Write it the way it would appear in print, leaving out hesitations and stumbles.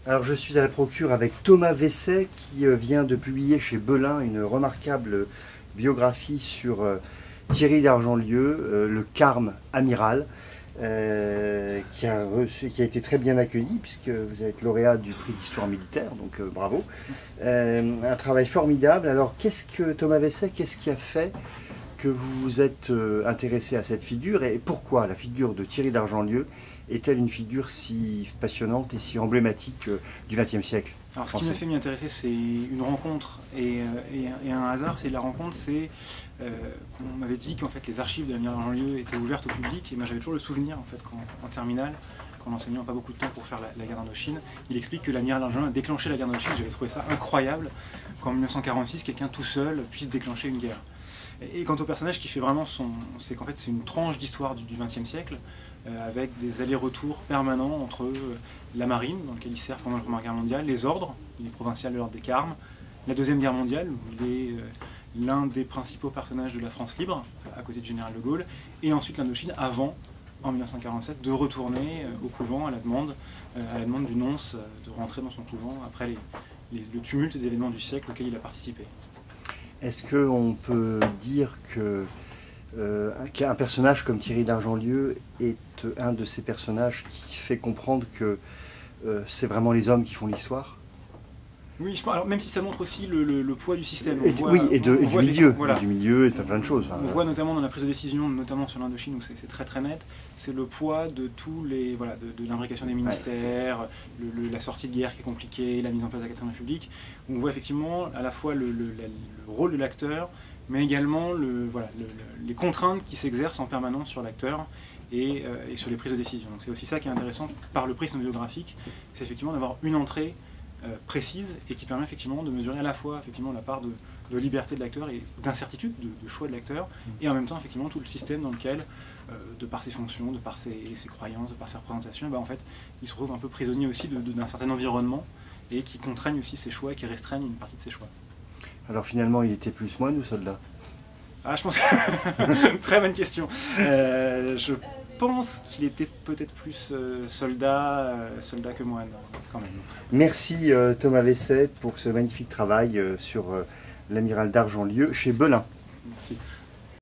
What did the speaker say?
Alors je suis à la procure avec Thomas Vesset qui vient de publier chez Belin une remarquable biographie sur Thierry d'Argentlieu, le carme amiral, qui a été très bien accueilli puisque vous êtes lauréat du prix d'histoire militaire, donc bravo. Un travail formidable. Alors Thomas Vesset, qu'est-ce qui a fait que vous vous êtes intéressé à cette figure et pourquoi la figure de Thierry d'Argentlieu est-elle une figure si passionnante et si emblématique du XXe siècle Alors, ce qui français? m'a fait m'y intéresser, c'est une rencontre et un hasard. C'est la rencontre, c'est qu'on m'avait dit qu'en fait les archives de l'amiral Argentlieu étaient ouvertes au public, et moi j'avais toujours le souvenir en fait qu'en terminale, qu'en enseignant pas beaucoup de temps pour faire la guerre d'Indochine, il explique que l'amiral Argentlieu a déclenché la guerre d'Indochine. J'avais trouvé ça incroyable qu'en 1946 quelqu'un tout seul puisse déclencher une guerre. Et quant au personnage qui fait vraiment c'est qu'en fait c'est une tranche d'histoire du XXe siècle, avec des allers-retours permanents entre la marine, dans laquelle il sert pendant la Première Guerre mondiale, les ordres, il est provincial de l'ordre des Carmes, la Deuxième Guerre mondiale, où il est l'un des principaux personnages de la France libre, à côté du général de Gaulle, et ensuite l'Indochine, avant, en 1947, de retourner au couvent à la demande du nonce, de rentrer dans son couvent après le tumulte des événements du siècle auquel il a participé. Est-ce qu'on peut dire qu'un personnage comme Thierry d'Argentlieu est un de ces personnages qui fait comprendre que c'est vraiment les hommes qui font l'histoire? Oui, je pense, alors même si ça montre aussi le poids du système. Et du milieu, voilà. Du milieu, et de plein de choses. On voit notamment dans la prise de décision, notamment sur l'Indochine, où c'est très très net, c'est le poids de tous les, voilà, de l'imbrication des ministères, la sortie de guerre qui est compliquée, la mise en place de la 4ème République. On voit effectivement à la fois le rôle de l'acteur, mais également les contraintes qui s'exercent en permanence sur l'acteur et sur les prises de décision. C'est aussi ça qui est intéressant par le prisme biographique, c'est effectivement d'avoir une entrée précise et qui permet effectivement de mesurer à la fois effectivement la part de liberté de l'acteur et d'incertitude de choix de l'acteur, et en même temps effectivement tout le système dans lequel, de par ses fonctions, de par ses croyances, de par ses représentations, en fait, il se retrouve un peu prisonnier aussi d'un certain environnement, et qui contraignent aussi ses choix et qui restreignent une partie de ses choix. Alors finalement, il était plus moine ou soldat? Ah, je pense très bonne question. Je pense qu'il était peut-être plus soldat que moine, quand même. Merci Thomas Vesset pour ce magnifique travail sur l'amiral d'Argentlieu chez Belin. Merci.